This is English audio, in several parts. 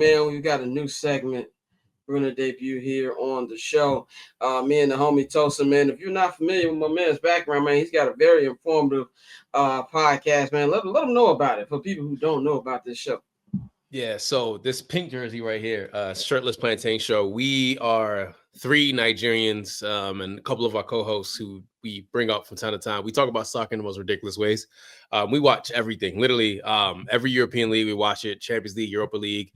man. We've got a new segment we're going to debut here on the show. Me and the homie Tosa, man. If you're not familiar with my man's background, man, he's got a very informative podcast, man. Let him know about it for people who don't know about this show. Yeah, so this pink jersey right here, Shirtless Plantain Show, we are three Nigerians and a couple of our co-hosts who we bring up from time to time. We talk about soccer in the most ridiculous ways. We watch everything, literally every European league, we watch it, Champions League, Europa League,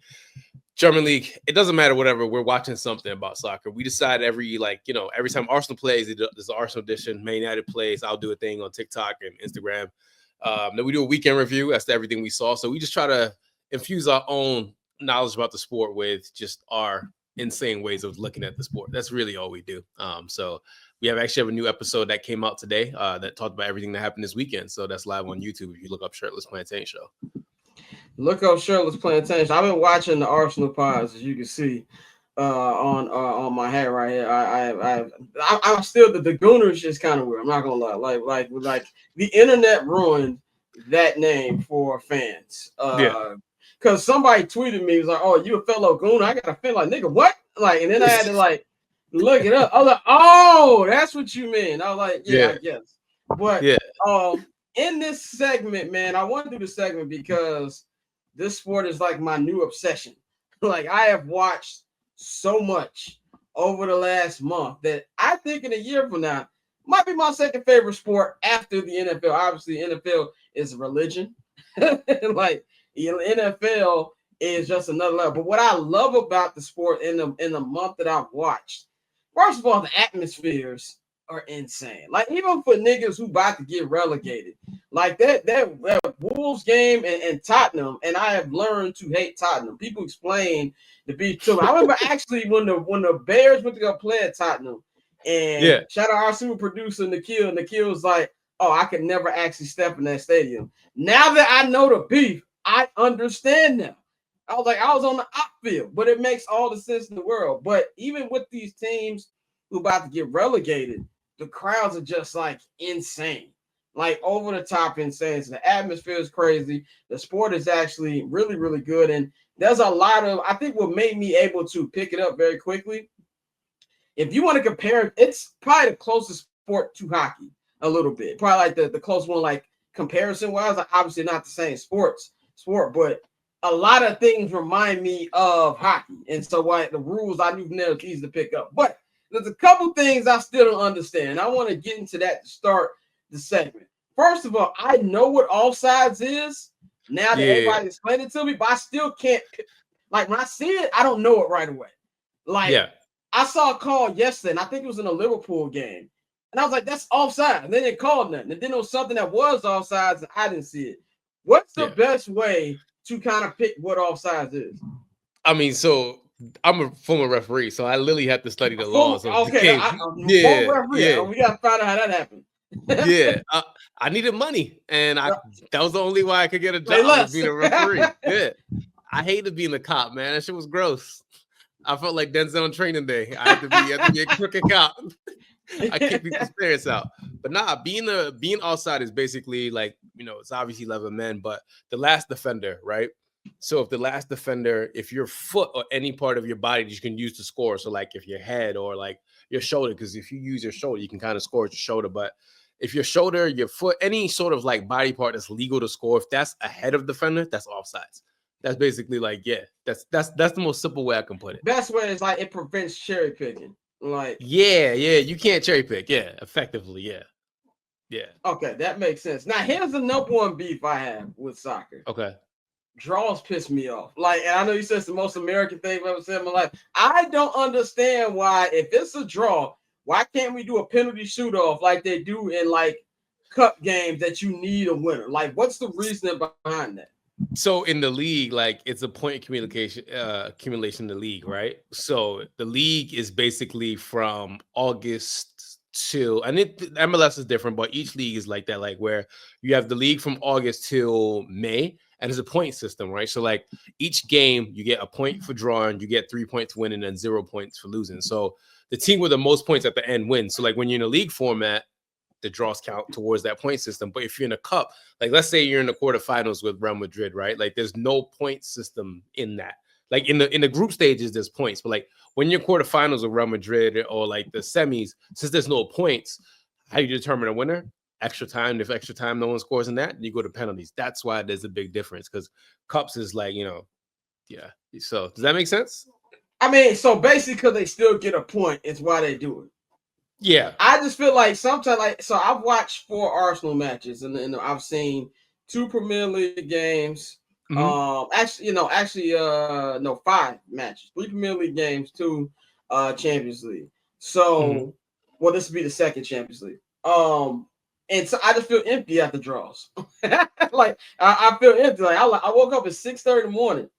German League. It doesn't matter, whatever. We're watching something about soccer. We decide every time Arsenal plays, there's an Arsenal edition, Man United plays, I'll do a thing on TikTok and Instagram. Then we do a weekend review. That's everything we saw. So we just try to infuse our own knowledge about the sport with just our insane ways of looking at the sport. That's really all we do. So we actually have a new episode that came out today that talked about everything that happened this weekend. So that's live on YouTube if you look up Shirtless Plantain Show. Look up Shirtless Plantain. I've been watching the Arsenal pods, as you can see on my hat right here. I'm still the Gooner is just kind of weird. I'm not gonna lie. Like the internet ruined that name for fans. Because somebody tweeted me, was like, "Oh, you a fellow Gooner?" I got to feel like, nigga, what? Like, and then I had to like look it up. I was like, "Oh, that's what you mean." I was like, "Yeah, I guess." But in this segment, man, I want to do the segment because this sport is like my new obsession. Like, I have watched so much over the last month that I think in a year from now might be my second favorite sport after the NFL. Obviously, NFL is a religion. Like, the NFL is just another level. But what I love about the sport in the month that I've watched, first of all, the atmospheres are insane. Like, even for niggas who about to get relegated, like that Wolves game and Tottenham, and I have learned to hate Tottenham. People explain the beef to me. I remember actually when the Bears went to go play at Tottenham, and shout out our super producer Nikhil. Nikhil was like, "Oh, I could never actually step in that stadium." Now that I know the beef, I understand now. I was on the outfield, but it makes all the sense in the world. But even with these teams who about to get relegated, the crowds are just like insane, like over the top insane. So the atmosphere is crazy. The sport is actually really, really good. And there's a lot of, I think what made me able to pick it up very quickly, if you want to compare, it's probably the closest sport to hockey a little bit. Probably like the close one, like comparison wise, like obviously not the same sport, but a lot of things remind me of hockey. And so why the rules I knew never easy to pick up. But there's a couple things I still don't understand. I want to get into that to start the segment. First of all, I know what offsides is now that everybody explained it to me, but I still can't. Like, when I see it, I don't know it right away. Like, I saw a call yesterday, and I think it was in a Liverpool game. And I was like, that's offside. And then they called nothing. And then there was something that was offsides, and I didn't see it. What's the best way to kind of pick what offsides is? I mean, so I'm a former referee, so I literally had to study the laws. Okay, we got to find out how that happened. I needed money, and that was the only way I could get a job was being a referee. I hated being a cop, man. That shit was gross. I felt like Denzel on Training Day. I had to be a crooked cop. I kicked people's parents out. But being outside is basically like, it's obviously 11 men, but the last defender, right? So if your foot or any part of your body you can use to score. So like if your head or like your shoulder, because if you use your shoulder, you can kind of score with your shoulder. But if your shoulder, your foot, any sort of like body part that's legal to score, if that's ahead of defender, that's offsides. That's basically like, that's the most simple way I can put it. Best way is like it prevents cherry picking. Like, you can't cherry pick. Effectively. Okay, that makes sense. Now, here's the number one beef I have with soccer. Okay. Draws piss me off. Like, and I know you said it's the most American thing I've ever said in my life. I don't understand why, if it's a draw, why can't we do a penalty shoot-off like they do in like cup games that you need a winner? Like, what's the reasoning behind that? So in the league, like it's a point accumulation in the league, right? So the league is basically from August till, and MLS is different, but each league is like that, like where you have the league from August till May, and it's a point system, right? So like each game you get a point for drawing, you get 3 points winning, and 0 points for losing. So the team with the most points at the end wins. So like when you're in a league format, the draws count towards that point system. But if you're in a cup, like let's say you're in the quarterfinals with Real Madrid, right? Like there's no point system in that. Like in the group stages, there's points, but like when you're quarterfinals of Real Madrid or like the semis, since there's no points, how do you determine a winner? Extra time. If extra time no one scores in that, you go to penalties. That's why there's a big difference, because cups is like, yeah. So does that make sense? I mean, so basically, because they still get a point, is why they do it. Yeah. I just feel like sometimes, like, so I've watched 4 Arsenal matches, and I've seen 2 Premier League games. Actually, no, 5 matches, 3 Premier League games, 2 Champions League. So, well, this would be the second Champions League. And so I just feel empty at the draws. Like I feel empty. Like I woke up at 6:30 in the morning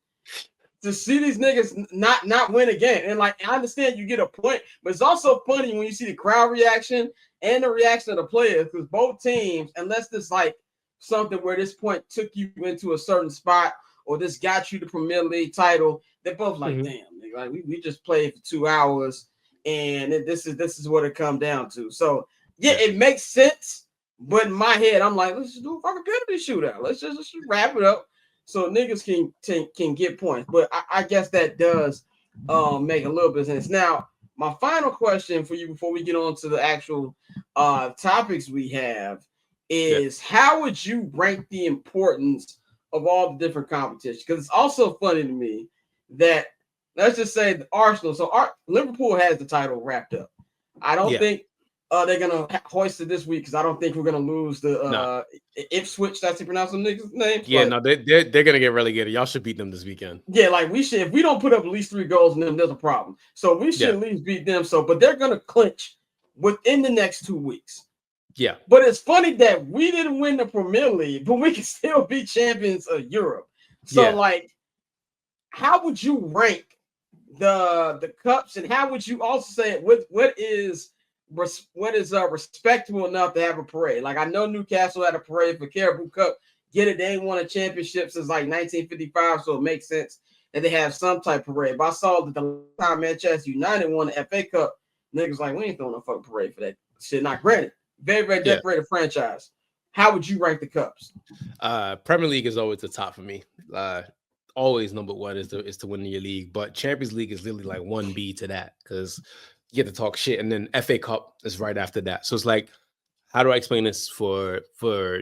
to see these niggas not win a game. And like I understand you get a point, but it's also funny when you see the crowd reaction and the reaction of the players, because both teams, unless it's like something where this point took you into a certain spot or this got you the Premier League title, they're both like, damn, nigga, like we just played for 2 hours and this is what it come down to. So yeah, it makes sense. But in my head, I'm like, let's just do a fucking penalty shootout. Let's just wrap it up so niggas can get points. But I guess that does make a little bit of sense. Now, my final question for you before we get on to the actual topics we have is how would you rank the importance of all the different competitions? Because it's also funny to me that, let's just say the Arsenal. So Liverpool has the title wrapped up. I don't think they're gonna hoist it this week, because I don't think we're gonna lose the Ipswich. That's how you pronounce some niggas' name. Yeah, no, they're gonna get relegated. Y'all should beat them this weekend. Yeah, like we should. If we don't put up at least 3 goals in them, there's a problem. So we should at least beat them. So, but they're gonna clinch within the next 2 weeks. Yeah, but it's funny that we didn't win the Premier League, but we can still be champions of Europe. So, like, how would you rank the cups, and how would you also say what is respectable enough to have a parade? Like, I know Newcastle had a parade for Carabao Cup. Get it? They ain't won a championship since like 1955, so it makes sense that they have some type of parade. But I saw that the time Manchester United won the FA Cup, niggas like, we ain't throwing a fucking parade for that shit. Not granted, very, very decorated franchise. How would you rank the cups? Premier League is always the top for me. Always number one is to win your league, but Champions League is literally like 1B to that, because you get to talk shit, and then FA Cup is right after that. So it's like, how do I explain this for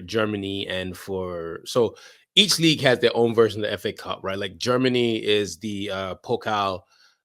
Germany and so each league has their own version of the FA Cup, right? Like Germany is the Pokal,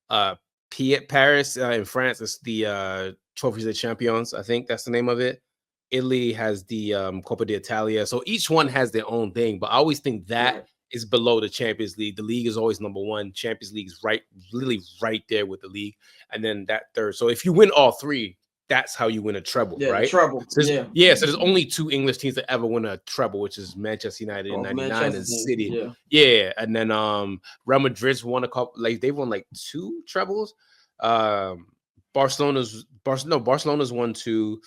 Paris in France is the Trophies of Champions. I think that's the name of it. Italy has the Coppa d'Italia. So each one has their own thing, but I always think that is below the Champions League. The league is always number one. Champions League is literally right there with the league, and then that third. So if you win all 3, that's how you win a treble, right? Treble. So so there's only 2 English teams that ever win a treble, which is Manchester United in '99 and City. And then Real Madrid's won a couple. Like they've won like 2 trebles. Barcelona's won 2.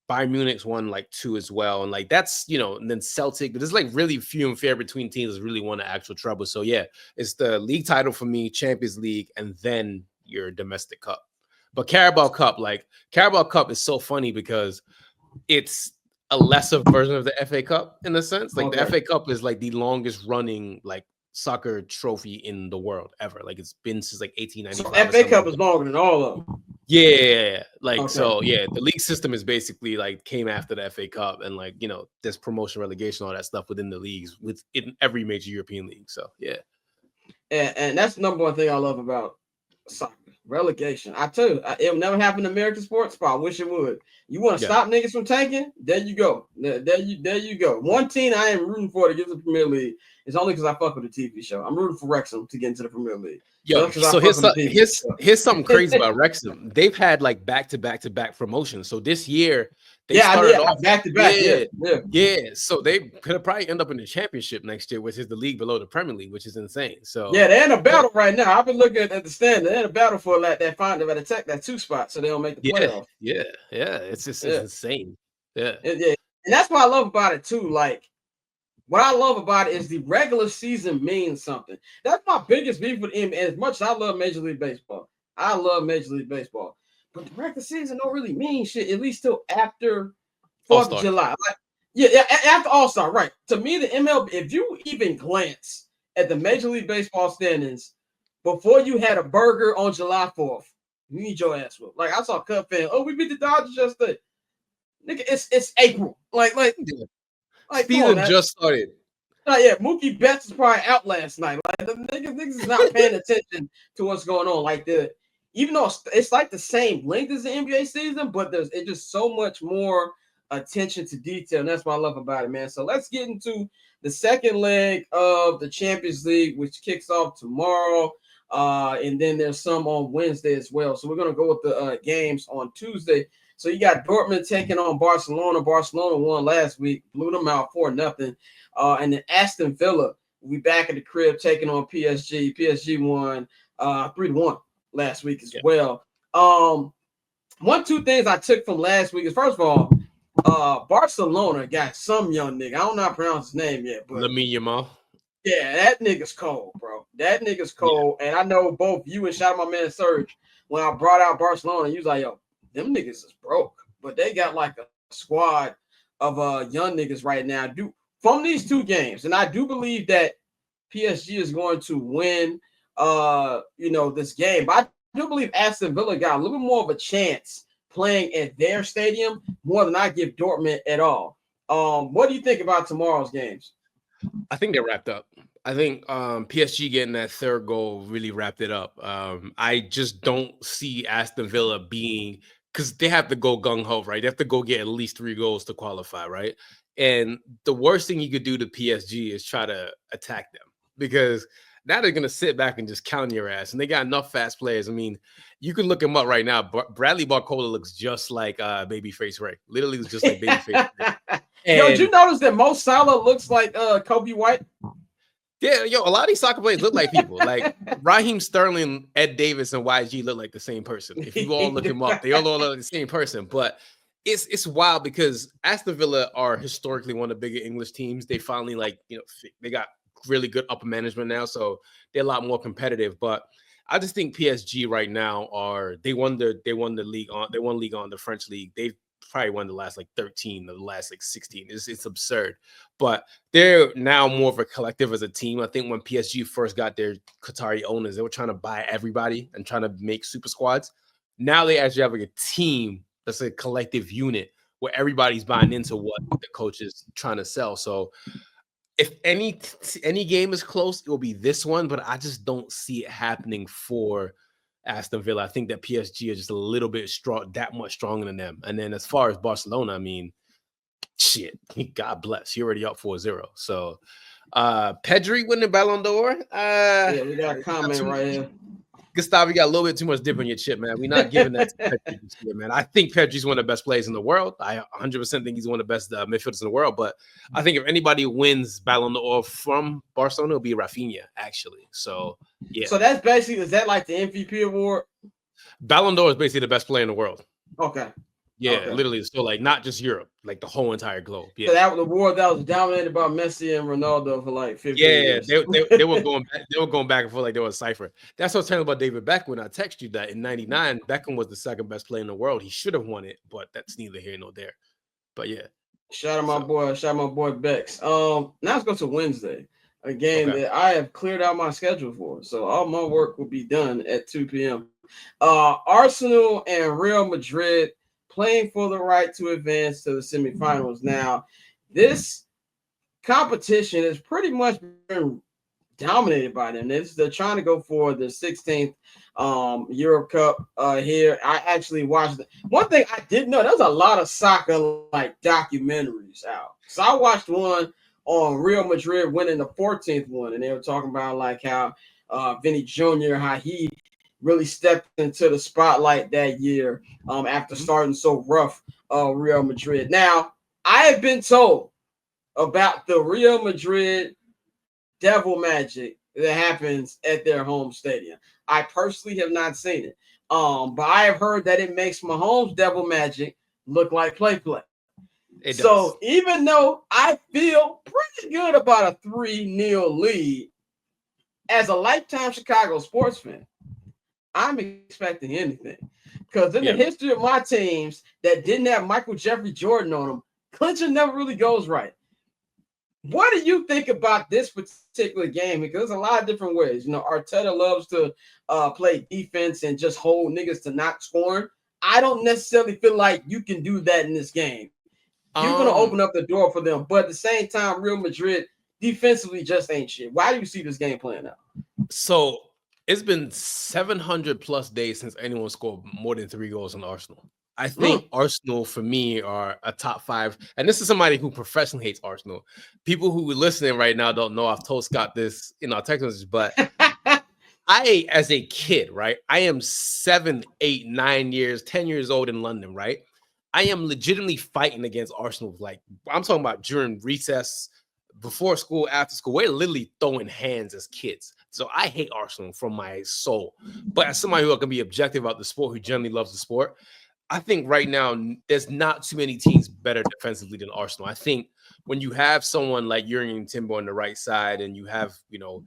Bayern Munich's won like 2 as well, and like that's and then Celtic. There's like really few and fair between teams that really won an actual treble. So yeah, it's the league title for me, Champions League, and then your domestic cup. But Carabao Cup is so funny because it's a lesser version of the FA Cup in a sense. Like the FA Cup is like the longest running like soccer trophy in the world ever. Like it's been since like 1895. So FA Cup is longer than all of them. Yeah. Like so the league system is basically like came after the FA Cup, and like there's promotion, relegation, all that stuff within the leagues within every major European league. So yeah. And that's the number one thing I love about soccer. Relegation. I tell you, it'll never happen in American sports, but I wish it would. You want to stop niggas from tanking? There you go. There you go. One team I am rooting for to get to the Premier League is only because I fuck with the TV show. I'm rooting for Wrexham to get into the Premier League. So here's something crazy about Wrexham. They've had like back-to-back promotions. So this year they started off back-to-back. So they could probably end up in the championship next year, which is the league below the Premier League, which is insane. So they're in a battle right now. I've been looking at the stand. They're in a battle for like that 2 spot, so they don't make the playoff. It's just it's insane. And that's what I love about it too. Like, what I love about it is the regular season means something. That's my biggest beef with NBA. As much as I love Major League Baseball, but the regular season don't really mean shit, at least till after 4th of July. Like, after All-Star, right? To me, the MLB, if you even glance at the Major League Baseball standings before you had a burger on July 4th. You need your ass whooped. Like I saw Cub fan. Oh, we beat the Dodgers yesterday. Nigga, it's April. Like season just started. Yeah, Mookie Betts is probably out last night. Like the niggas is not paying attention to what's going on. Like even though it's like the same length as the NBA season, but it's just so much more attention to detail, and that's what I love about it, man. So let's get into the second leg of the Champions League, which kicks off tomorrow, and then there's some on Wednesday as well. So we're gonna go with the games on Tuesday. So you got Dortmund taking on Barcelona. Barcelona won last week, blew them out 4-0. And then Aston Villa will be back at the crib taking on PSG. PSG won 3-1 last week as well. Two things I took from last week is, first of all, Barcelona got some young nigga. I don't know how to pronounce his name yet, but Lamine Yamal. Yeah, that nigga's cold, bro. That nigga's cold. Yeah. And I know both you and shout out my man Serge, when I brought out Barcelona, you was like, yo, them niggas is broke. But they got like a squad of young niggas right now. From these two games, and I do believe that PSG is going to win this game. But I do believe Aston Villa got a little bit more of a chance playing at their stadium more than I give Dortmund at all. What do you think about tomorrow's games? I think they're wrapped up. I think PSG getting that third goal really wrapped it up. I just don't see Aston Villa being, because they have to go gung-ho, right? They have to go get at least 3 goals to qualify, right? And the worst thing you could do to PSG is try to attack them, because now they're going to sit back and just count your ass. And they got enough fast players. I mean, you can look him up right now. Bradley Barcola looks just like Babyface Ray. Literally looks just like Babyface Ray. Yo, did you notice that Mo Salah looks like Kobe White? Yeah, a lot of these soccer players look like people. Like Raheem Sterling, Ed Davis, and YG look like the same person. If you all look him up, they all look like the same person. But it's wild because Aston Villa are historically one of the bigger English teams. They finally they got really good upper management now, so they're a lot more competitive. But I just think PSG right now they won the league on the French league. They've probably won the last 13 of the last 16. It's absurd, but they're now more of a collective as a team. I think when PSG first got their Qatari owners, they were trying to buy everybody and trying to make super squads. Now they actually have a team that's a collective unit where everybody's buying into what the coach is trying to sell. So if any game is close, it will be this one, but I just don't see it happening for Aston Villa. I think that PSG is just a little bit that much stronger than them. And then as far as Barcelona, I mean, shit, God bless. You're already up 4-0. So Pedri winning Ballon d'Or. Yeah, we got a comment right here. Gustavo, you got a little bit too much dip on your chip, man. We're not giving that to Pedri this year, man. I think Pedri's one of the best players in the world. I 100% think he's one of the best midfielders in the world. But I think if anybody wins Ballon d'Or from Barcelona, it'll be Rafinha, actually. So, yeah. So that's basically, is that like the MVP award? Ballon d'Or is basically the best player in the world. Okay. Yeah, okay. Literally. So, not just Europe, the whole entire globe. Yeah. So that was the award that was dominated by Messi and Ronaldo for 15 years. They were going back. They were going back and forth like they were a cipher. That's what I was telling about David Beckham when I texted you that in '99, Beckham was the second best player in the world. He should have won it, but that's neither here nor there. But yeah. Shout out my boy Bex. Now let's go to Wednesday, a game that I have cleared out my schedule for. So all my work will be done at 2 p.m. Arsenal and Real Madrid playing for the right to advance to the semifinals. Now, this competition has pretty much been dominated by them. They're trying to go for the 16th Euro Cup here. I actually watched it. One thing I didn't know, there's a lot of soccer documentaries out. So I watched one on Real Madrid winning the 14th one, and they were talking about how Vinny Jr., how he really stepped into the spotlight that year after starting so rough Real Madrid. Now, I have been told about the Real Madrid devil magic that happens at their home stadium. I personally have not seen it, but I have heard that it makes Mahomes' devil magic look like play. So even though I feel pretty good about a 3-0 lead, as a lifetime Chicago sports fan, I'm expecting anything, because in the history of my teams that didn't have Michael Jeffrey Jordan on them, clinching never really goes right. What do you think about this particular game? Because there's a lot of different ways. You know, Arteta loves to play defense and just hold niggas to not scoring. I don't necessarily feel like you can do that in this game. You're going to open up the door for them. But at the same time, Real Madrid defensively just ain't shit. Why do you see this game playing out? So it's been 700 plus days since anyone scored more than 3 goals on Arsenal. I think Arsenal, for me, are a top 5. And this is somebody who professionally hates Arsenal. People who are listening right now don't know. I've told Scott this in our text messages, but I, as a kid, right? I am 7, 8, 9 years, 10 years old in London, right? I am legitimately fighting against Arsenal. Like, I'm talking about during recess, before school, after school. We're literally throwing hands as kids. So I hate Arsenal from my soul. But as somebody who can be objective about the sport, who generally loves the sport, I think right now there's not too many teams better defensively than Arsenal. I think when you have someone like Jurgen Timber on the right side, and you have, you know,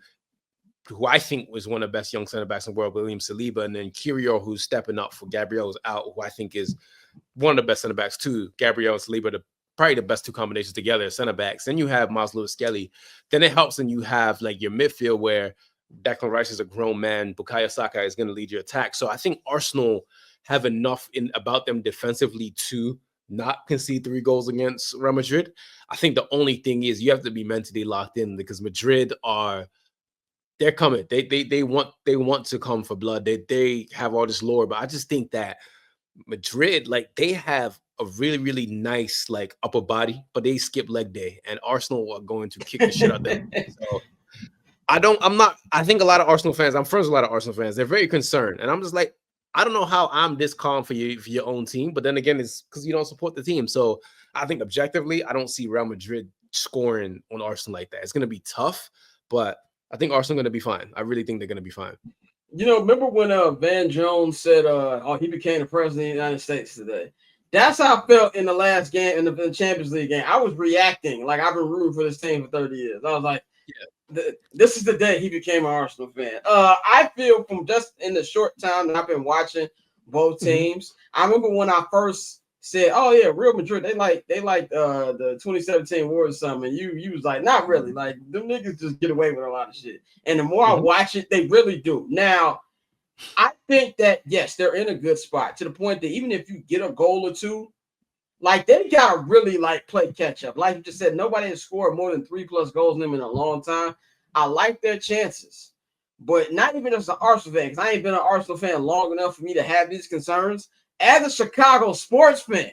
who I think was one of the best young center backs in the world, William Saliba, and then Kyrgios, who's stepping up for Gabriel's out, who I think is one of the best center backs too. Gabriel and Saliba, probably the best 2 combinations together as center backs. Then you have Miles Lewis-Skelly. Then it helps, and you have like your midfield where Declan Rice is a grown man. Bukayo Saka is going to lead your attack. So I think Arsenal have enough in about them defensively to not concede 3 goals against Real Madrid. I think the only thing is you have to be mentally locked in, because Madrid they're coming. They want to come for blood. They have all this lore, but I just think that Madrid, like, they have a really, really nice like upper body, but they skip leg day, and Arsenal are going to kick the shit out of them. So I think a lot of Arsenal fans, I'm friends with a lot of Arsenal fans, they're very concerned. And I'm just like, I don't know how I'm this calm for your own team, but then again, it's because you don't support the team. So I think objectively, I don't see Real Madrid scoring on Arsenal like that. It's going to be tough, but I think Arsenal going to be fine. I really think they're going to be fine. You know, remember when Van Jones said, he became the president of the United States today? That's how I felt in the last game, in the Champions League game. I was reacting like I've been rooting for this team for 30 years. I was like, this is the day he became an Arsenal fan. I feel from just in the short time that I've been watching both teams, I remember when I first said, "Oh yeah, Real Madrid, they like the 2017 World something." You was like, "Not really. Like, them niggas just get away with a lot of shit." And the more I watch it, they really do. Now, I think that yes, they're in a good spot to the point that even if you get a goal or two, like, they gotta really like play catch up. Like you just said, nobody has scored more than 3+ goals in them in a long time. I like their chances, but not even as an Arsenal fan, because I ain't been an Arsenal fan long enough for me to have these concerns. As a Chicago sports fan,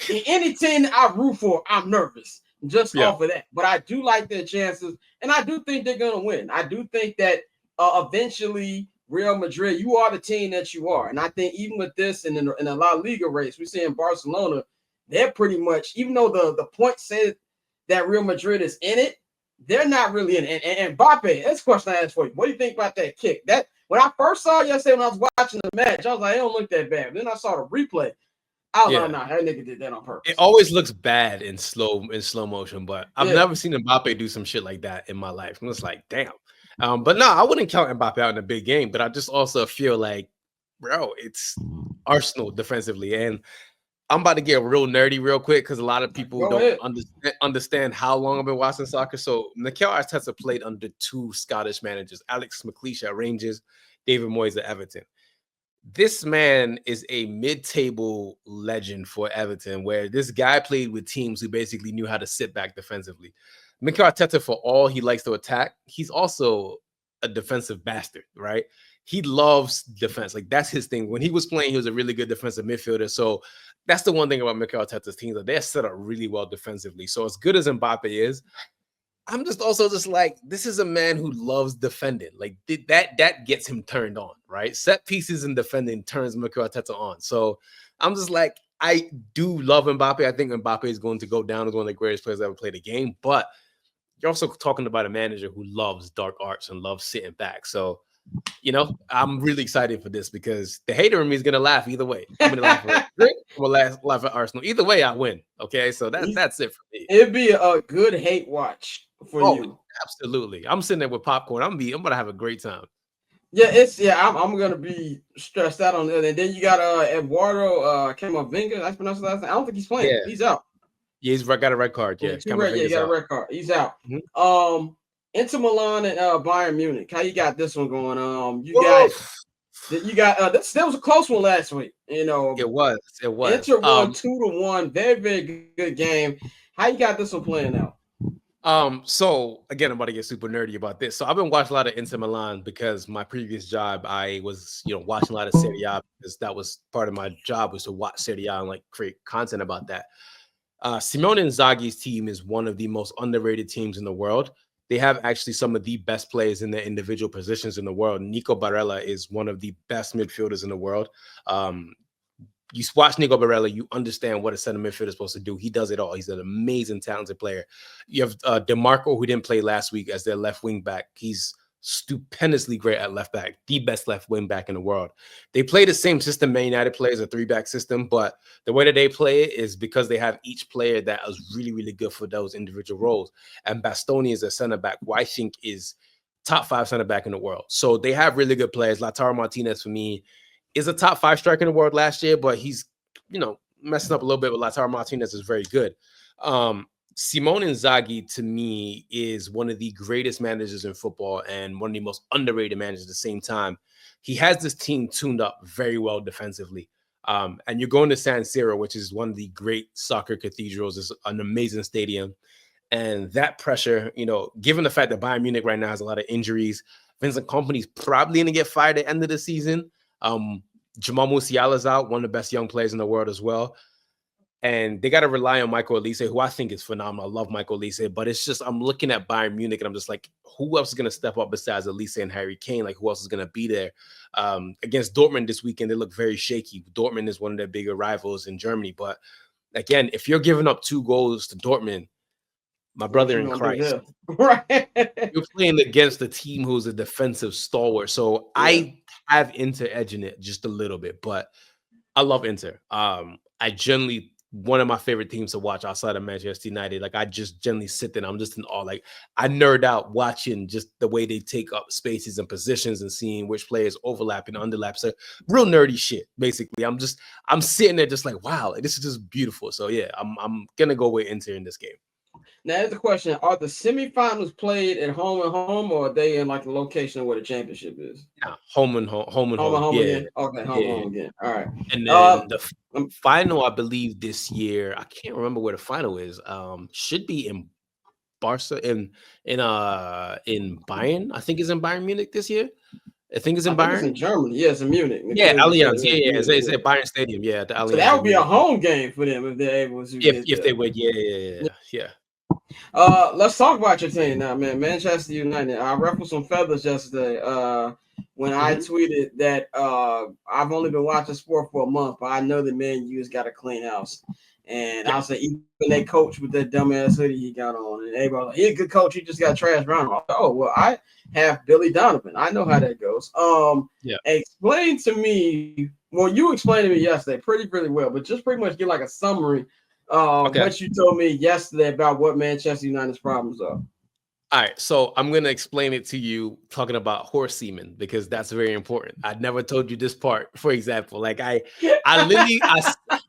in any team that I root for, I'm nervous just off of that. But I do like their chances, and I do think they're gonna win. I do think that eventually Real Madrid, you are the team that you are, and I think even with this in the La Liga race, we see in Barcelona, they're pretty much, even though the point said that Real Madrid is in it, they're not really in it. And Mbappe, that's a question I asked for you. What do you think about that kick? That when I first saw it yesterday when I was watching the match, I was like, it don't look that bad. Then I saw the replay. I was like, nah, that nigga did that on purpose. It always looks bad in slow motion, but I've never seen Mbappe do some shit like that in my life. I'm just like, damn. But no, I wouldn't count Mbappe out in a big game, but I just also feel like, bro, it's Arsenal defensively. And I'm about to get real nerdy real quick because a lot of people don't understand how long I've been watching soccer. So Mikel Arteta played under 2 Scottish managers, Alex McLeish at Rangers, David Moyes at Everton. This man is a mid-table legend for Everton, where this guy played with teams who basically knew how to sit back defensively. Mikel Arteta, for all he likes to attack, he's also a defensive bastard, right? He loves defense. Like, that's his thing. When he was playing, he was a really good defensive midfielder. So that's the one thing about Mikel Arteta's teams. They're set up really well defensively. So as good as Mbappe is, I'm just also just like, this is a man who loves defending. Like, that gets him turned on, right? Set pieces and defending turns Mikel Arteta on. So I'm just like, I do love Mbappe. I think Mbappe is going to go down as one of the greatest players ever played the game. But you're also talking about a manager who loves dark arts and loves sitting back. So, you know, I'm really excited for this because the hater in me is going to laugh either way. I'm going to laugh at Madrid, I'm going to laugh at Arsenal. Either way, I win. Okay, so that's it for me. It'd be a good hate watch for you. Absolutely. I'm sitting there with popcorn. I'm going to have a great time. Yeah, I'm going to be stressed out on it. And then you got Eduardo Camavinga. That's pronounced last name. I don't think he's playing. Yeah. He's out. Yeah, he's got a red card. Yeah, Two red. Yeah, he got a red card. He's out. Mm-hmm. Inter Milan and Bayern Munich. How you got this one going? You got this. That was a close one last week. It was. Inter won 2-1. Very, very good game. How you got this one playing out? So again, I'm about to get super nerdy about this. So I've been watching a lot of Inter Milan because my previous job, I was, watching a lot of Serie A because that was part of my job, was to watch Serie A and like create content about that. Simone Inzaghi's team is one of the most underrated teams in the world. They have actually some of the best players in their individual positions in the world. Nico Barella is one of the best midfielders in the world. You watch Nico Barella, you understand what a center midfielder is supposed to do. He does it all. He's an amazing, talented player. You have DeMarco, who didn't play last week, as their left wing back. He's stupendously great at left back, the best left wing back in the world. They play the same system Man United plays, a 3-back system, but the way that they play it is because they have each player that is really, really good for those individual roles. And Bastoni is a center back, who I think is top 5 center back in the world. So they have really good players. Lautaro Martinez, for me, is a top 5 striker in the world last year, but he's, messing up a little bit, but Lautaro Martinez is very good. Simone Inzaghi, to me, is one of the greatest managers in football and one of the most underrated managers at the same time. He has this team tuned up very well defensively. And you're going to San Siro, which is one of the great soccer cathedrals. It's an amazing stadium. And that pressure, given the fact that Bayern Munich right now has a lot of injuries, Vincent Kompany's probably going to get fired at the end of the season. Jamal Musiala's out, one of the best young players in the world as well. And they got to rely on Michael Olise, who I think is phenomenal. I love Michael Olise, but it's just, I'm looking at Bayern Munich and I'm just like, who else is going to step up besides Olise and Harry Kane? Like, who else is going to be there? Against Dortmund this weekend, they look very shaky. Dortmund is one of their bigger rivals in Germany. But again, if you're giving up 2 goals to Dortmund, my brother in Christ, right? You're playing against a team who's a defensive stalwart. So I have Inter edging it just a little bit, but I love Inter. I generally, one of my favorite teams to watch outside of Manchester United. Like, I just generally sit there and I'm just in awe. Like, I nerd out watching just the way they take up spaces and positions and seeing which players overlap and underlap. So real nerdy shit, basically. I'm sitting there just like, wow, this is just beautiful. So yeah, I'm gonna go with Inter in this game. Now, here's the question: are the semifinals played at home and home, or are they in like the location where the championship is? Yeah, home and home. Yeah. Again. Okay, home again. All right. And then the final, I believe this year, I can't remember where the final is. Should be in Barca in Bayern. I think it's in Bayern Munich this year. I think it's in Bayern. It's in Germany. Yeah, it's in Munich. Yeah, Allianz. Yeah. It's at Bayern Stadium. Yeah, the Allianz. So that would be a home game for them if they're able to. If they would, yeah. Let's talk about your team now, man. Manchester United. I ruffled some feathers yesterday when I tweeted that I've only been watching sport for a month, but I know that Man U's got a clean house. And I said, even that coach with that dumbass hoodie he got on, and everybody was like, he's a good coach, he just got trashed around. Oh, well, I have Billy Donovan. I know how that goes. Explain to me. Well, you explained to me yesterday pretty well, but just pretty much get like a summary what you told me yesterday about what Manchester United's problems are. All right, so I'm going to explain it to you talking about horse semen, because that's very important. I never told you this part, for example. Like I literally,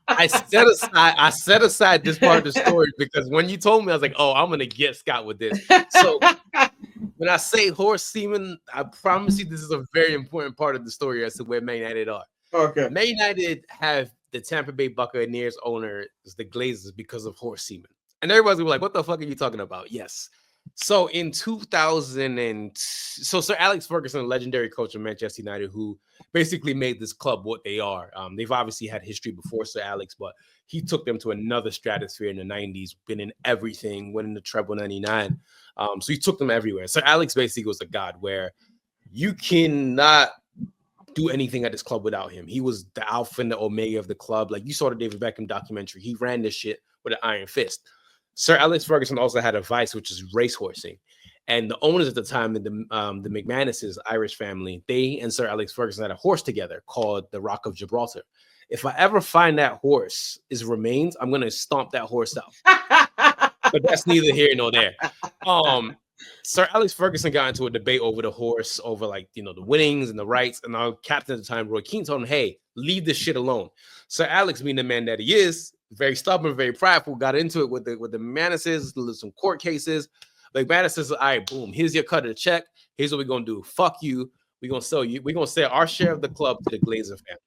I set aside this part of the story because when you told me, I was like, oh, I'm going to get Scott with this. So when I say horse semen, I promise you this is a very important part of the story as to where Man United are. Okay. Man United have the Tampa Bay Buccaneers owner is the Glazers because of horse semen. And everybody's like, what the fuck are you talking about? Yes. So in 2000 Sir Alex Ferguson, legendary coach of Manchester United, who basically made this club what they are. They've obviously had history before Sir Alex, but he took them to another stratosphere in the 90s, been in everything, winning the treble 99. So he took them everywhere. Sir Alex basically was a god where you cannot do anything at this club without him. He was the alpha and the omega of the club. Like you saw the David Beckham documentary. He ran this shit with an iron fist. Sir Alex Ferguson also had a vice, which is racehorsing. And the owners at the time, the McManuses, Irish family, they and Sir Alex Ferguson had a horse together called the Rock of Gibraltar. If I ever find that horse is remains, I'm going to stomp that horse out. But that's neither here nor there. Sir Alex Ferguson got into a debate over the horse, over the winnings and the rights. And our captain at the time, Roy Keane, told him, hey, leave this shit alone. Sir Alex, being the man that he is, very stubborn, very prideful, got into it with the Manises, some court cases. Like Manis says, all right, boom, here's your cut of the check. Here's what we're gonna do. Fuck you. We're gonna sell you. We're gonna sell our share of the club to the Glazer family.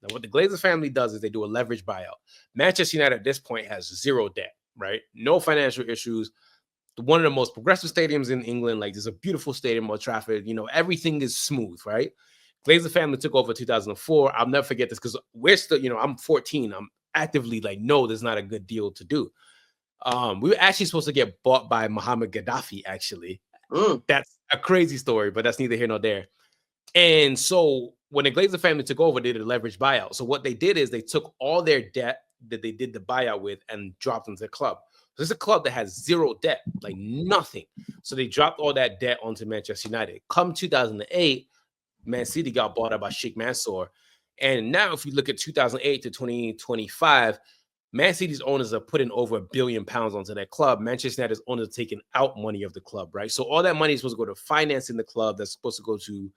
Now, what the Glazer family does is they do a leverage buyout. Manchester United at this point has zero debt, right? No financial issues. One of the most progressive stadiums in England. Like, there's a beautiful stadium, Old Trafford. You know, everything is smooth, right? Glazer family took over 2004. I'll never forget this because we're still, you know, I'm 14. I'm actively like, no, there's not a good deal to do. We were actually supposed to get bought by Muhammad Gaddafi, actually. That's a crazy story, but that's neither here nor there. And so when the Glazer family took over, they did a leverage buyout. So what they did is they took all their debt that they did the buyout with and dropped into the club. So it's a club that has zero debt, like nothing. So they dropped all that debt onto Manchester United. Come 2008, Man City got bought out by Sheikh Mansour. And now if you look at 2008 to 2025, Man City's owners are putting over £1 billion onto that club. Manchester United's owners are taking out money of the club, right? So all that money is supposed to go to financing the club. That's supposed to go to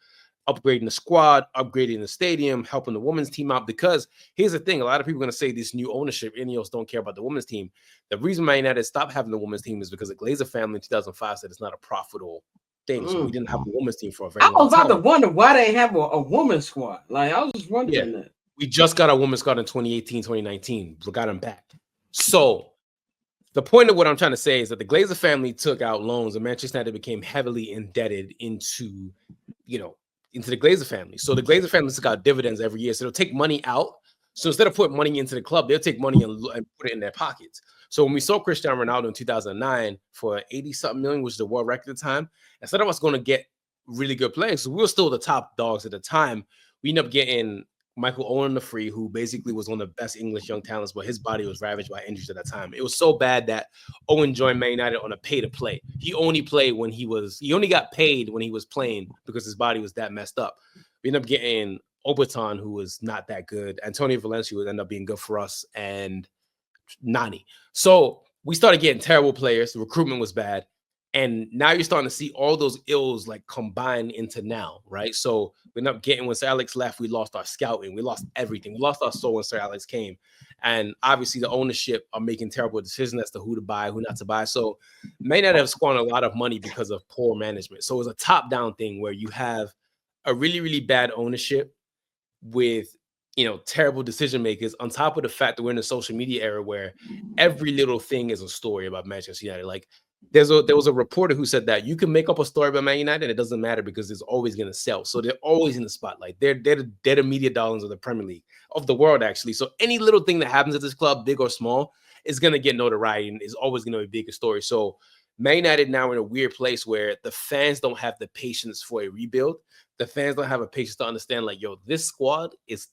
upgrading the squad, upgrading the stadium, helping the women's team out. Because here's the thing, a lot of people are going to say this new ownership, Ineos don't care about the women's team. The reason Man United stopped having the women's team is because the Glazer family in 2005 said it's not a profitable thing. So we didn't have a women's team for a very long time. I was about to wonder why they have a women's squad. Like, I was just wondering that. We just got a women's squad in 2018, 2019. We got them back. So the point of what I'm trying to say is that the Glazer family took out loans and Manchester United became heavily indebted into, you know, into the Glazer family. So the Glazer family took out dividends every year. So they'll take money out. So instead of putting money into the club, they'll take money and put it in their pockets. So when we saw Cristiano Ronaldo in 2009 for 80-something million, which is the world record at the time, instead of us going to get really good players, so we were still the top dogs at the time, we ended up getting Michael Owen the free, who basically was one of the best English young talents, but his body was ravaged by injuries at that time. It was so bad that Owen joined Man United on a pay to play. He only got paid when he was playing because his body was that messed up. We ended up getting Oberton, who was not that good. Antonio Valencia would end up being good for us, and Nani. So we started getting terrible players. The recruitment was bad. And now you're starting to see all those ills like combine into now, right? So we ended up getting, when Sir Alex left, we lost our scouting. We lost everything. We lost our soul when Sir Alex came. And obviously the ownership are making terrible decisions as to who to buy, who not to buy. So may not have squandered a lot of money because of poor management. So it's a top-down thing where you have a really, really bad ownership with, you know, terrible decision makers, on top of the fact that we're in a social media era where every little thing is a story about Manchester United. Like, there was a reporter who said that you can make up a story about Man United and it doesn't matter because it's always going to sell. So they're always in the spotlight. They're the media darlings of the Premier League, of the world, actually. So any little thing that happens at this club, big or small, is going to get notoriety and is always going to be a bigger story. So Man United now in a weird place where the fans don't have the patience for a rebuild. The fans don't have a patience to understand, like, yo, this squad is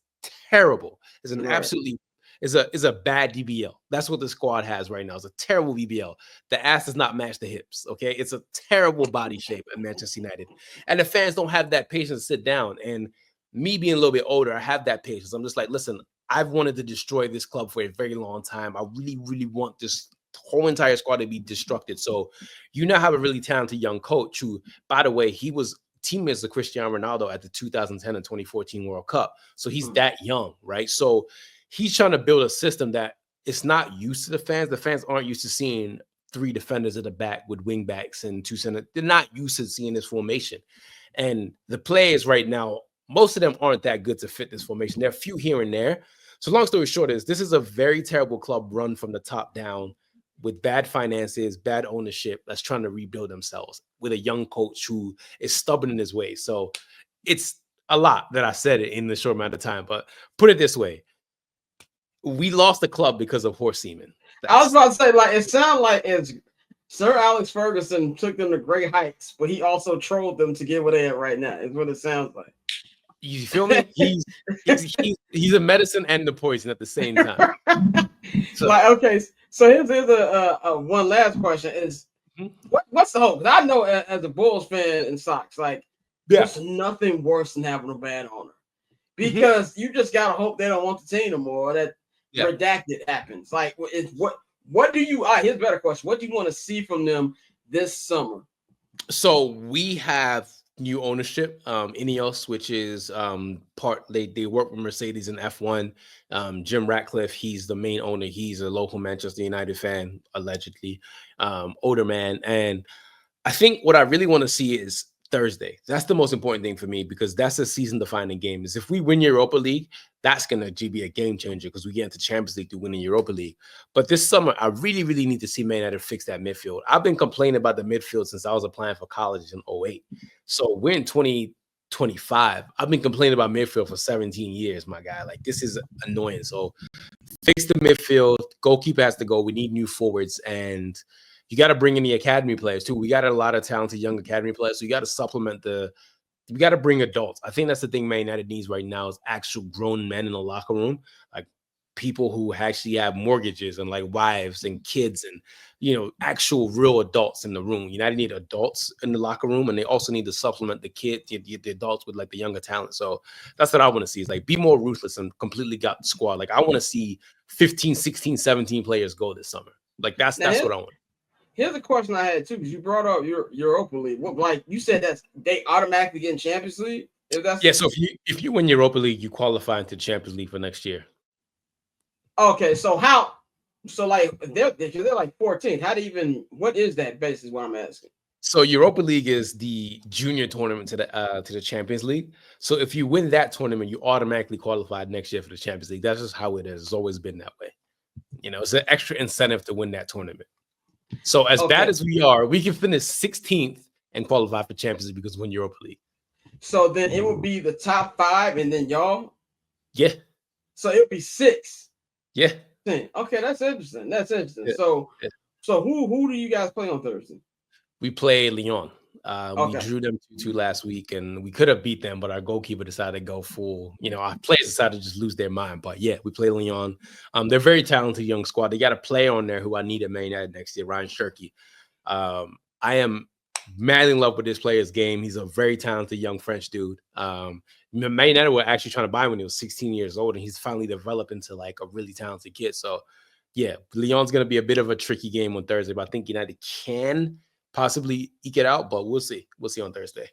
terrible. It's an absolutely is a bad DBL. That's what the squad has right now. It's a terrible VBL. The ass does not match the hips. Okay, it's a terrible body shape at Manchester United, and the fans don't have that patience to sit down. And me being a little bit older, I have that patience. I'm just like, listen, I've wanted to destroy this club for a very long time. I really, really want this whole entire squad to be destructed. So you now have a really talented young coach who, by the way, he was teammates with Cristiano Ronaldo at the 2010 and 2014 World Cup. So he's that young, right? So he's trying to build a system that it's not used to the fans. The fans aren't used to seeing 3 defenders at the back with wing backs and 2 center. They're not used to seeing this formation. And the players right now, most of them aren't that good to fit this formation. There are a few here and there. So long story short is, this is a very terrible club run from the top down with bad finances, bad ownership, that's trying to rebuild themselves with a young coach who is stubborn in his ways. So it's a lot that I said it in the short amount of time, but put it this way. We lost the club because of horse semen. I was about to say, like, it sounded like it's Sir Alex Ferguson took them to great heights, but he also trolled them to get where they at right now. Is what it sounds like. You feel me? He's a medicine and the poison at the same time. So, like, okay, so here's a one last question: is what's the hope? I know as a Bulls fan in socks, like, there's nothing worse than having a bad owner, because you just gotta hope they don't want the team no more. That redacted happens. Like, what do you? Here's a better question: what do you want to see from them this summer? So we have new ownership, Ineos, which is they work with Mercedes and F1. Jim Ratcliffe, he's the main owner. He's a local Manchester United fan, allegedly, older man. And I think what I really want to see is Thursday. That's the most important thing for me, because that's a season-defining game. Is if we win Europa League, that's going to be a game changer, because we get into Champions League through winning Europa League. But this summer, I really, really need to see Man United fix that midfield. I've been complaining about the midfield since I was applying for college in 2008. So we're in 2025. I've been complaining about midfield for 17 years, my guy. Like, this is annoying. So fix the midfield. Goalkeeper has to go. We need new forwards, and you got to bring in the academy players too. We got a lot of talented young academy players. So you got to supplement we got to bring adults. I think that's the thing Man United needs right now, is actual grown men in the locker room, like people who actually have mortgages and like wives and kids and, actual real adults in the room. United need adults in the locker room, and they also need to supplement the kids, the adults with like the younger talent. So that's what I want to see, is like be more ruthless and completely got the squad. Like I want to see 15, 16, 17 players go this summer. Like that's what I want. Here's a question I had too, because you brought up your Europa League. What, like you said, that's they automatically get in Champions League? So if you win Europa League, you qualify into Champions League for next year. Okay, so like they're like 14. What is that base is what I'm asking. So Europa League is the junior tournament to the Champions League. So if you win that tournament, you automatically qualified next year for the Champions League. That's just how it is. It's always been that way. It's an extra incentive to win that tournament. So as bad as we are, we can finish 16th and qualify for Champions League because we win Europa League. So then it would be the top 5 and then y'all? Yeah. So it would be 6. Yeah. Okay, that's interesting. Yeah. So who do you guys play on Thursday? We play Lyon. We drew them 2-2 last week, and we could have beat them, but our goalkeeper decided to go full. Our players decided to just lose their mind. But yeah, we play Lyon. They're a very talented young squad. They got a player on there who I need at Man United next year, Ryan Cherky. I am madly in love with this player's game. He's a very talented young French dude. Man United were actually trying to buy him when he was 16 years old, and he's finally developed into like a really talented kid. So yeah, Lyon's going to be a bit of a tricky game on Thursday, but I think United can possibly eke it out, but we'll see. We'll see on Thursday.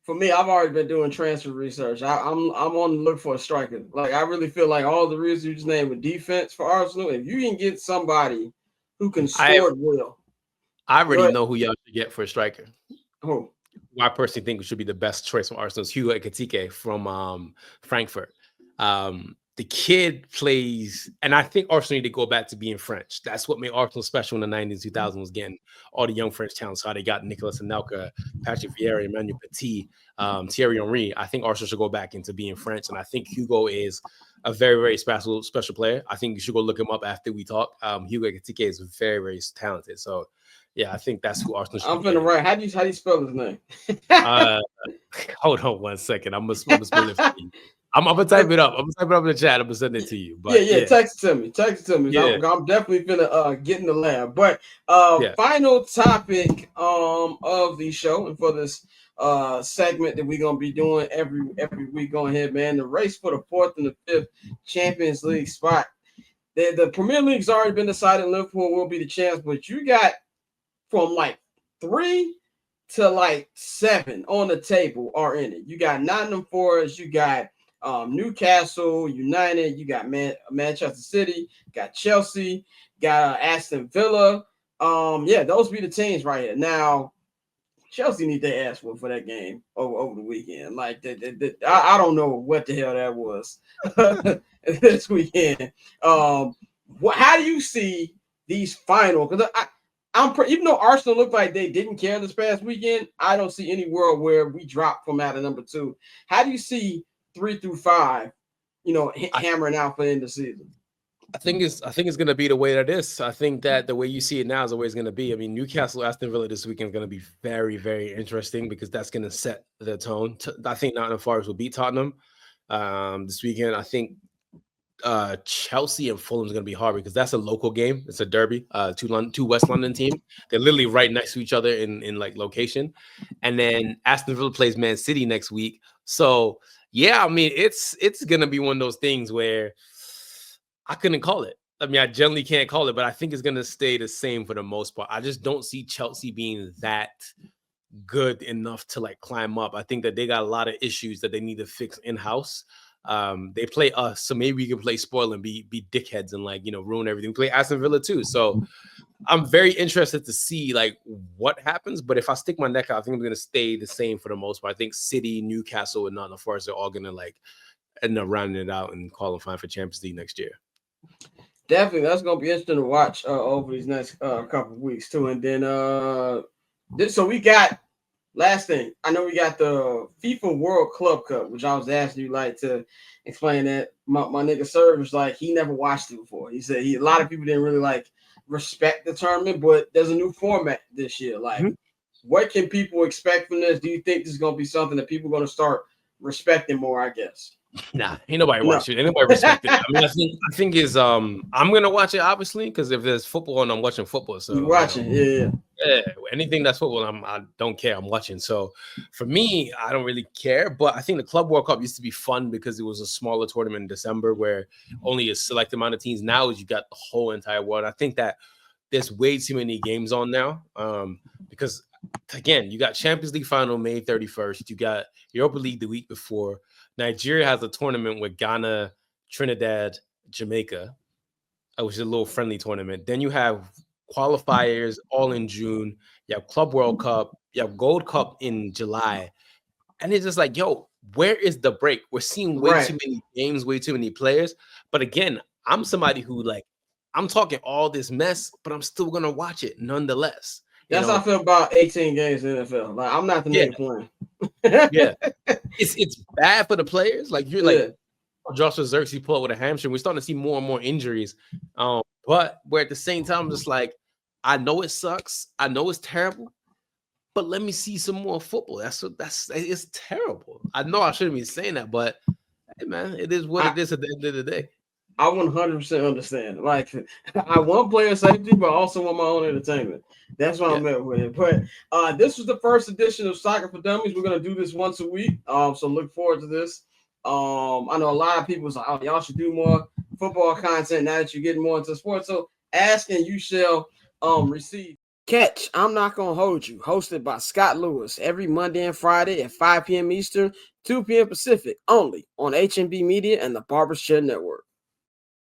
For me, I've already been doing transfer research. I'm on the look for a striker. Like I really feel like all the reasons you just named with defense for Arsenal, if you can get somebody who can score well. I already know who y'all should get for a striker. Who? I personally think should be the best choice for Arsenal is Hugo Ekitike from Frankfurt. The kid plays, and I think Arsenal need to go back to being French. That's what made Arsenal special in the 90s, 2000s, was getting all the young French talents. How they got Nicolas Anelka, Patrick Vieira, Emmanuel Petit, Thierry Henry. I think Arsenal should go back into being French, and I think Hugo is a very, very special player. I think you should go look him up after we talk. Hugo Ekitike is very, very talented. So, yeah, I think that's who Arsenal should I'm finna write. How do you spell his name? Hold on 1 second. I'm gonna spell it for you. I'm gonna type it up. I'm gonna type it up in the chat. I'm gonna send it to you. But text it to me. Yeah. I'm definitely gonna get in the lab. But final topic of the show, and for this segment that we're gonna be doing every week. Go ahead, man. The race for the 4th and the 5th Champions League spot. The Premier League's already been decided. Liverpool will be the champs, but you got from like 3 to like 7 on the table are in it. You got Nottingham Forest. You got Newcastle United, you got Manchester City, got Chelsea, got Aston Villa. Those be the teams right here. Now, Chelsea need their ass for that game over the weekend. Like, I don't know what the hell that was this weekend. How do you see these final? Because even though Arsenal looked like they didn't care this past weekend, I don't see any world where we drop from out of number 2. How do you see 3 through 5, hammering out for the end of the season? I think it's going to be the way that it is. I think that the way you see it now is the way it's going to be. I mean, Newcastle, Aston Villa this weekend is going to be very, very interesting because that's going to set the tone. I think Nottingham Forest will beat Tottenham this weekend. I think Chelsea and Fulham is going to be hard because that's a local game. It's a derby. Two West London teams. They're literally right next to each other in like location. And then Aston Villa plays Man City next week. So yeah, I mean, it's going to be one of those things where I couldn't call it. I mean, I generally can't call it, but I think it's going to stay the same for the most part. I just don't see Chelsea being that good enough to like climb up. I think that they got a lot of issues that they need to fix in-house. They play us, so maybe we can play spoil and be dickheads and like, you know, ruin everything. We play Aston Villa too. So I'm very interested to see like what happens. But if I stick my neck out, I think I'm gonna stay the same for the most part. I think City, Newcastle, and Nottingham Forest are all gonna like end up rounding it out and qualifying for Champions League next year. Definitely, that's gonna be interesting to watch over these next couple of weeks too. And then so we got last thing. I know we got the FIFA World Club Cup, which I was asking you like to explain that. My nigga Serv was like he never watched it before. He said a lot of people didn't really like respect the tournament, but there's a new format this year. Like, what can people expect from this? Do you think this is gonna be something that people are gonna start respecting more? I guess. Nah, ain't nobody watch it. Ain't nobody respect it. I mean, I think is I'm gonna watch it obviously because if there's football and I'm watching football, so you watching, yeah. Anything that's football, I don't care. I'm watching. So for me, I don't really care. But I think the Club World Cup used to be fun because it was a smaller tournament in December where only a select amount of teams. Now you got the whole entire world. I think that there's way too many games on now because again, you got Champions League final May 31st. You got Europa League the week before. Nigeria has a tournament with Ghana, Trinidad, Jamaica, which is a little friendly tournament. Then you have qualifiers all in June. You have Club World Cup. You have Gold Cup in July. And it's just like, yo, where is the break? We're seeing way too many games, way too many players. But again, I'm somebody who like, I'm talking all this mess, but I'm still going to watch it nonetheless. That's how I feel about 18 games in the NFL. Like, I'm not the nigga playing. It's bad for the players. Like you're like Joshua Xerxes pull up with a hamstring. We're starting to see more and more injuries. But we're at the same time just like, I know it sucks. I know it's terrible, but let me see some more football. It's terrible. I know I shouldn't be saying that, but hey man, it is what it is at the end of the day. I 100% understand. Like, I want player safety, but I also want my own entertainment. That's what I'm at with it. But this was the first edition of Soccer for Dummies. We're gonna do this once a week. So look forward to this. I know a lot of people say, "Oh, y'all should do more football content now that you're getting more into sports." So ask and you shall receive. Catch, I'm Not Gonna Hold You, hosted by Scott Lewis every Monday and Friday at 5 p.m. Eastern, 2 p.m. Pacific, only on HNB Media and the Barber's Chair Network.